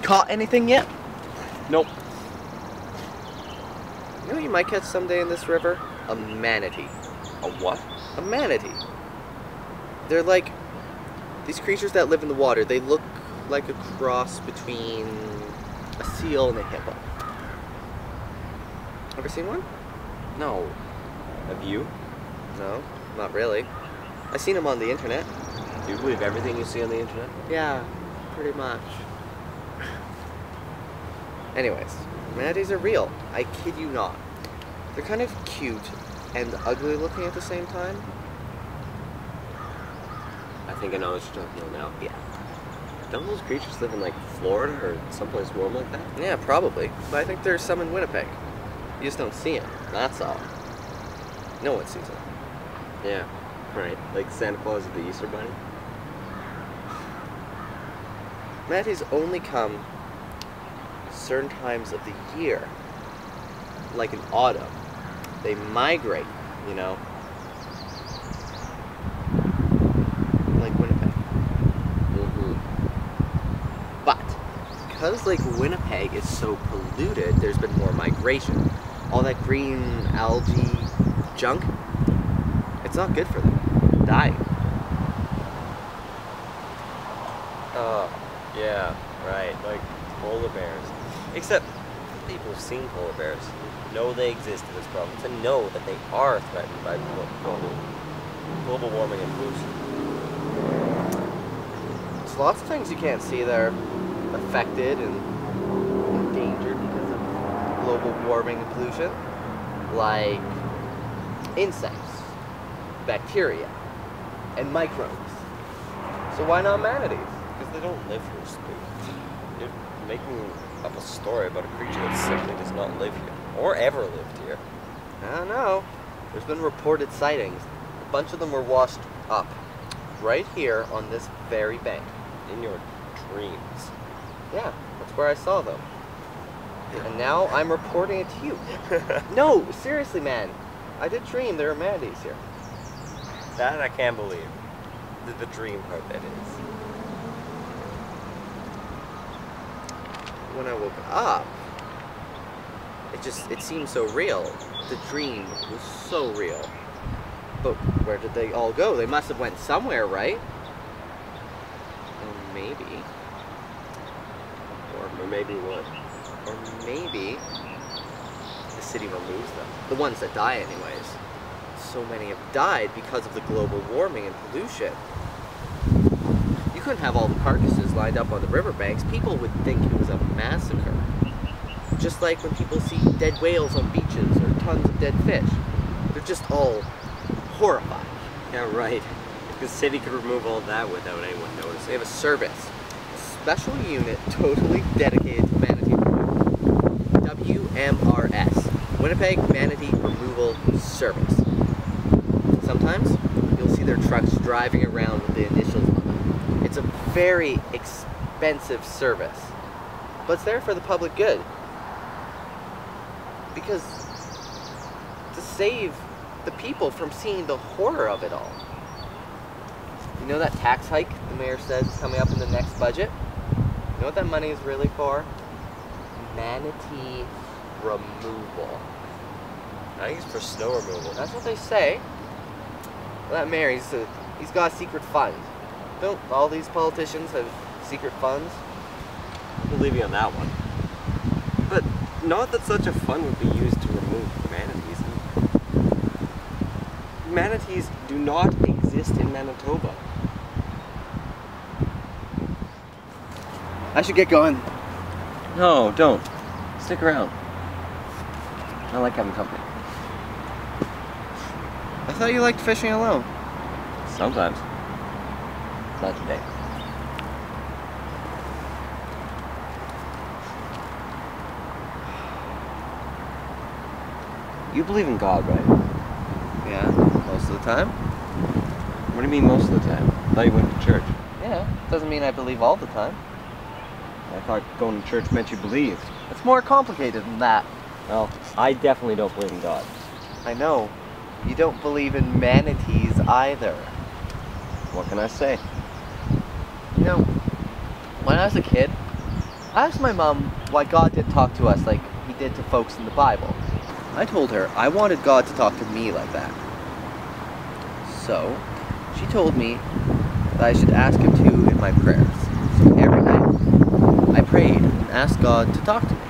caught anything yet? Nope. You know what you might catch someday in this river? A manatee. A what? A manatee. They're like these creatures that live in the water. They look like a cross between a seal and a hippo. Ever seen one? No. Have you? No, not really. I've seen them on the internet. Do you believe everything you see on the internet? Yeah, pretty much. Anyways, manatees are real. I kid you not. They're kind of cute and ugly looking at the same time. I think I know what you're talking about now. Yeah. Don't those creatures live in like Florida or someplace warm like that? Yeah, probably. But I think there's some in Winnipeg. You just don't see them. That's all. No one sees them. Yeah, right. Like Santa Claus or the Easter Bunny? Manatees only come certain times of the year. Like in autumn. They migrate, you know. Like Winnipeg. But because Lake Winnipeg is so polluted, there's been more migration. All that green algae junk, it's not good for them. They're dying. Oh, yeah, right. Like polar bears. Except people have seen polar bears, know they exist in this province, and know that they are threatened by global warming and pollution. There's lots of things you can't see that are affected and endangered because of global warming and pollution, like insects, bacteria, and microbes. So why not manatees? Because they don't live here, Spook. You're making up a story about a creature that simply does not live here, or ever lived here. I don't know. There's been reported sightings. A bunch of them were washed up right here on this very bank. In your dreams. Yeah, that's where I saw them. And now I'm reporting it to you. No, seriously, man. I did dream there were manatees here. That I can't believe. The dream part, that is. When I woke up, it seemed so real. The dream was so real. But where did they all go? They must have went somewhere, right? Or maybe. Or maybe what? Or maybe the city removes them. The ones that die anyways. So many have died because of the global warming and pollution. You couldn't have all the carcasses lined up on the riverbanks. People would think it was a massacre. Just like when people see dead whales on beaches or tons of dead fish. They're just all horrified. Yeah, right. If the city could remove all that without anyone noticing. They have a service. A special unit totally dedicated to manatee removal. WMRS. Winnipeg Manatee Removal Service. Sometimes you'll see their trucks driving around with the initials on them. It's a very expensive service, but it's there for the public good. Because to save the people from seeing the horror of it all. You know that tax hike the mayor says is coming up in the next budget? You know what that money is really for? Manatee removal. I think it's for snow removal. That's what they say. Well, that mayor, he's got a secret fund. Don't all these politicians have secret funds? I believe you on that one. But not that such a fund would be used to remove manatees. Manatees do not exist in Manitoba. I should get going. No, don't. Stick around. I like having company. I thought you liked fishing alone. Sometimes. Not today. You believe in God, right? Yeah, most of the time. What do you mean most of the time? I thought you went to church. Yeah, doesn't mean I believe all the time. I thought going to church meant you believed. It's more complicated than that. Well, I definitely don't believe in God. I know. You don't believe in manatees either. What can I say? You know, when I was a kid, I asked my mom why God didn't talk to us like he did to folks in the Bible. I told her I wanted God to talk to me like that. So, she told me that I should ask him to in my prayers. So every night, I prayed and asked God to talk to me.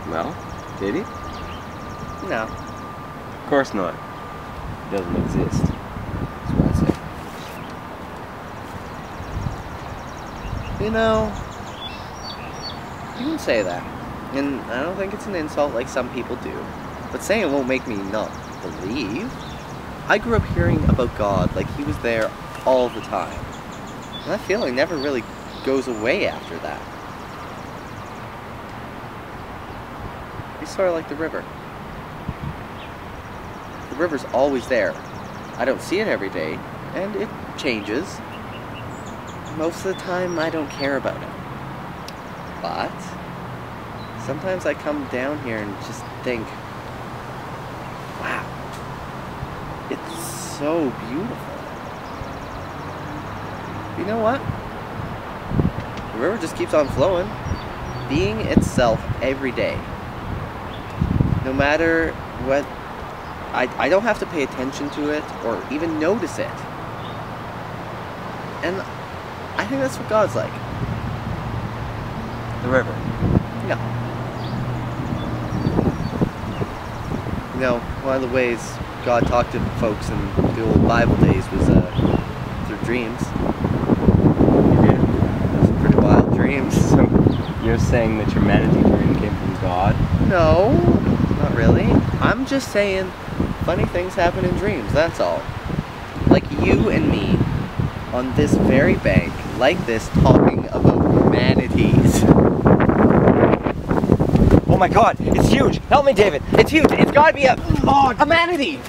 Well, did he? No. Of course not. He doesn't exist. That's what I say. You know, you can say that. And I don't think it's an insult like some people do. But saying it won't make me not believe. I grew up hearing about God like he was there all the time. And that feeling never really goes away after that. It's sort of like the river. The river's always there. I don't see it every day, and it changes. Most of the time, I don't care about it. But sometimes I come down here and just think, wow, it's so beautiful. You know what? The river just keeps on flowing, being itself every day. No matter what, I don't have to pay attention to it or even notice it. And I think that's what God's like. The river. No. You know, one of the ways God talked to folks in the old Bible days was through dreams. You did? Some pretty wild dreams. So, you're saying that your manatee dream came from God? No, not really. I'm just saying funny things happen in dreams, that's all. Like you and me on this very bank, like this, talking about manatees. Oh my God, it's huge! Help me, David! It's huge. It's gotta be a manatee.